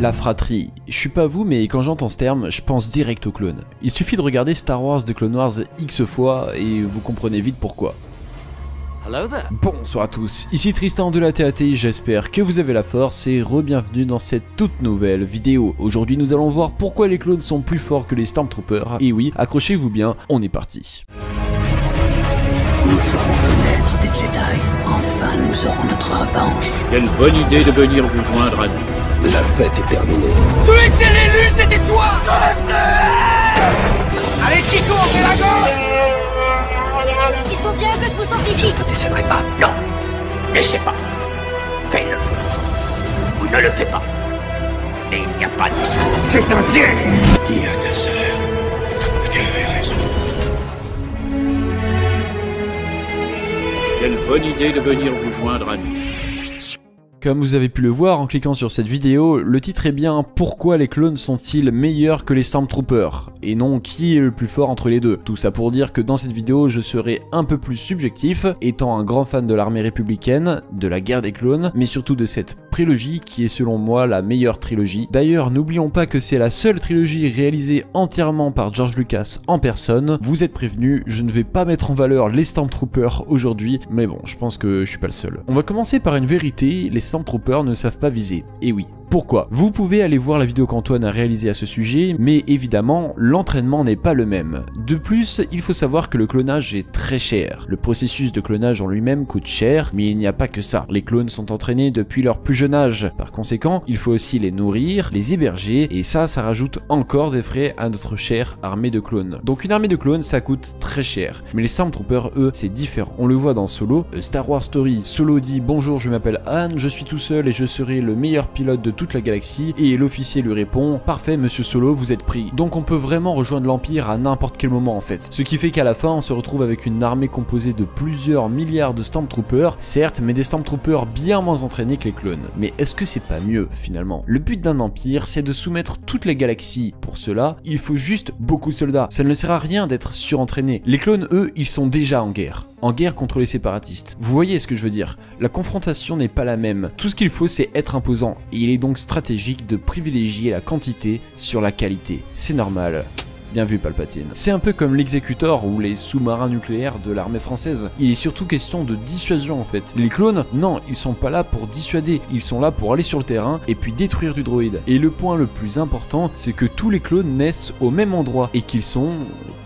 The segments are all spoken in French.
La fratrie. Je suis pas vous, mais quand j'entends ce terme, je pense direct aux clones. Il suffit de regarder Star Wars de Clone Wars X fois et vous comprenez vite pourquoi. Bonsoir à tous, ici Tristan de la TAT, j'espère que vous avez la force et re-bienvenue dans cette toute nouvelle vidéo. Aujourd'hui nous allons voir pourquoi les clones sont plus forts que les Stormtroopers, et oui, accrochez-vous bien, on est parti. Nous ferons le maître des Jedi, enfin nous aurons notre revanche. Quelle bonne idée de venir vous joindre à nous. La fête est terminée. Tu étais l'élu, c'était toi. Allez Chico, on fait la gauche. Il faut bien que je vous sente ici. Je ne te décevrai pas, non. N'essaie pas. Fais-le. Ou ne le fais pas. Et il n'y a pas de... C'est un piège. Dis à ta sœur que tu avais raison. Quelle bonne idée de venir vous joindre à nous. Comme vous avez pu le voir en cliquant sur cette vidéo, le titre est bien « Pourquoi les clones sont-ils meilleurs que les Stormtroopers ?» et non « Qui est le plus fort entre les deux ?» Tout ça pour dire que dans cette vidéo, je serai un peu plus subjectif, étant un grand fan de l'armée républicaine, de la guerre des clones, mais surtout de cette prélogie qui est selon moi la meilleure trilogie. D'ailleurs, n'oublions pas que c'est la seule trilogie réalisée entièrement par George Lucas en personne. Vous êtes prévenus, je ne vais pas mettre en valeur les Stormtroopers aujourd'hui, mais bon, je pense que je suis pas le seul. On va commencer par une vérité, les Stormtroopers ne savent pas viser, et oui. Pourquoi? Vous pouvez aller voir la vidéo qu'Antoine a réalisée à ce sujet, mais évidemment, l'entraînement n'est pas le même. De plus, il faut savoir que le clonage est très cher. Le processus de clonage en lui-même coûte cher, mais il n'y a pas que ça. Les clones sont entraînés depuis leur plus jeune âge. Par conséquent, il faut aussi les nourrir, les héberger, et ça rajoute encore des frais à notre chère armée de clones. Donc une armée de clones, ça coûte très cher. Mais les Stormtroopers, eux, c'est différent. On le voit dans Solo, Star Wars Story. Solo dit « Bonjour, je m'appelle Han, je suis tout seul et je serai le meilleur pilote de toute la galaxie » et l'officier lui répond « Parfait monsieur Solo, vous êtes pris ». Donc on peut vraiment rejoindre l'Empire à n'importe quel moment en fait. Ce qui fait qu'à la fin on se retrouve avec une armée composée de plusieurs milliards de Stormtroopers, certes, mais des Stormtroopers bien moins entraînés que les clones. Mais est-ce que c'est pas mieux finalement? Le but d'un empire, c'est de soumettre toutes les galaxies. Pour cela, il faut juste beaucoup de soldats. Ça ne sert à rien d'être surentraîné. Les clones, eux, ils sont déjà en guerre. En guerre contre les séparatistes. Vous voyez ce que je veux dire? La confrontation n'est pas la même. Tout ce qu'il faut, c'est être imposant. Et il est donc stratégique de privilégier la quantité sur la qualité. C'est normal. Bien vu Palpatine. C'est un peu comme l'Executor ou les sous-marins nucléaires de l'armée française. Il est surtout question de dissuasion en fait. Les clones, non, ils sont pas là pour dissuader, ils sont là pour aller sur le terrain et puis détruire du droïde. Et le point le plus important, c'est que tous les clones naissent au même endroit et qu'ils sont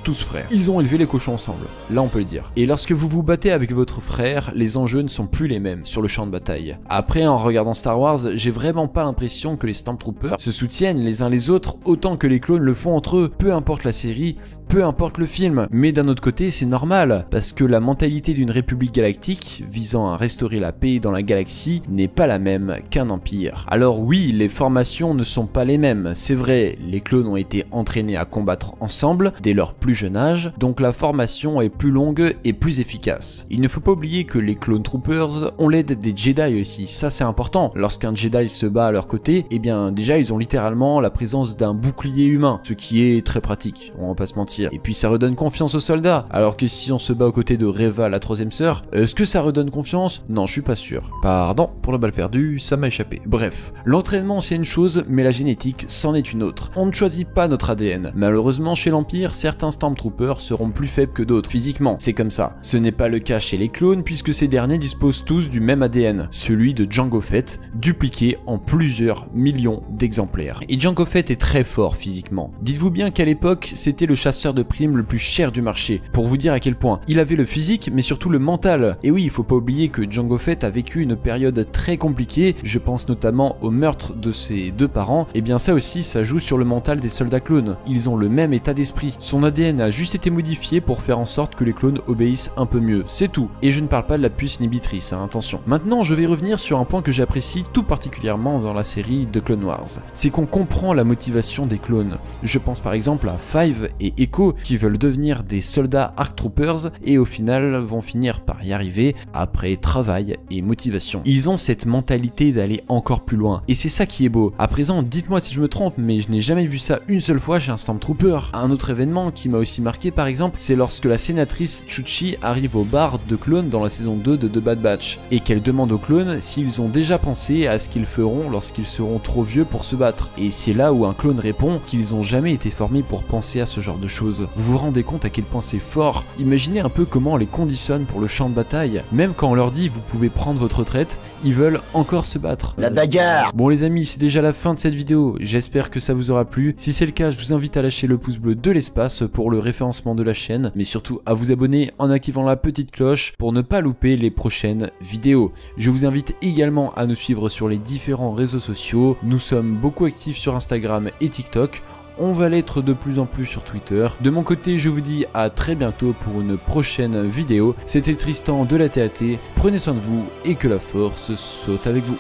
tous frères. Ils ont élevé les cochons ensemble, là on peut le dire. Et lorsque vous vous battez avec votre frère, les enjeux ne sont plus les mêmes sur le champ de bataille. Après, en regardant Star Wars, j'ai vraiment pas l'impression que les Stormtroopers se soutiennent les uns les autres autant que les clones le font entre eux, peu importe la série, peu importe le film. Mais d'un autre côté, c'est normal, parce que la mentalité d'une république galactique, visant à restaurer la paix dans la galaxie, n'est pas la même qu'un empire. Alors oui, les formations ne sont pas les mêmes, c'est vrai, les clones ont été entraînés à combattre ensemble dès leur plus jeune âge, donc la formation est plus longue et plus efficace. Il ne faut pas oublier que les Clone Troopers ont l'aide des Jedi aussi, ça c'est important. Lorsqu'un Jedi se bat à leur côté, eh bien déjà ils ont littéralement la présence d'un bouclier humain, ce qui est très pratique, on va pas se mentir. Et puis ça redonne confiance aux soldats, alors que si on se bat aux côtés de Reva, la troisième sœur, est-ce que ça redonne confiance? Non, je suis pas sûr. Pardon pour la balle perdue, ça m'a échappé. Bref, l'entraînement c'est une chose, mais la génétique c'en est une autre. On ne choisit pas notre ADN. Malheureusement chez l'Empire, certains Stormtroopers seront plus faibles que d'autres physiquement, c'est comme ça. Ce n'est pas le cas chez les clones, puisque ces derniers disposent tous du même ADN, celui de Jango Fett, dupliqué en plusieurs millions d'exemplaires. Et Jango Fett est très fort physiquement. Dites-vous bien qu'à l'époque, c'était le chasseur de primes le plus cher du marché, pour vous dire à quel point. Il avait le physique, mais surtout le mental. Et oui, il faut pas oublier que Jango Fett a vécu une période très compliquée, je pense notamment au meurtre de ses deux parents, et bien ça aussi, ça joue sur le mental des soldats clones. Ils ont le même état d'esprit. Son ADN a juste été modifié pour faire en sorte que les clones obéissent un peu mieux, c'est tout. Et je ne parle pas de la puce inhibitrice, hein, attention. Maintenant, je vais revenir sur un point que j'apprécie tout particulièrement dans la série de Clone Wars. C'est qu'on comprend la motivation des clones. Je pense par exemple à Five et Echo qui veulent devenir des soldats ARC Troopers et au final vont finir par y arriver après travail et motivation. Ils ont cette mentalité d'aller encore plus loin et c'est ça qui est beau. À présent, dites-moi si je me trompe, mais je n'ai jamais vu ça une seule fois chez un Stormtrooper. Un autre événement qui m'a aussi marqué par exemple, c'est lorsque la sénatrice Chuchi arrive au bar de clones dans la saison 2 de The Bad Batch, et qu'elle demande aux clones s'ils ont déjà pensé à ce qu'ils feront lorsqu'ils seront trop vieux pour se battre. Et c'est là où un clone répond qu'ils ont jamais été formés pour penser à ce genre de choses. Vous vous rendez compte à quel point c'est fort? Imaginez un peu comment on les conditionne pour le champ de bataille. Même quand on leur dit vous pouvez prendre votre retraite, ils veulent encore se battre. La bagarre. Bon les amis, c'est déjà la fin de cette vidéo, j'espère que ça vous aura plu. Si c'est le cas, je vous invite à lâcher le pouce bleu de l'espace pour le référencement de la chaîne, mais surtout à vous abonner en activant la petite cloche pour ne pas louper les prochaines vidéos. Je vous invite également à nous suivre sur les différents réseaux sociaux, nous sommes beaucoup actifs sur Instagram et TikTok. On va l'être de plus en plus sur Twitter. De mon côté, je vous dis à très bientôt pour une prochaine vidéo. C'était Tristan de la TAT. Prenez soin de vous et que la force soit avec vous.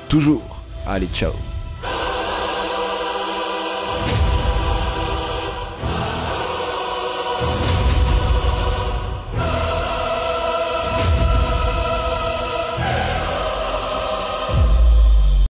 Toujours. Allez, ciao.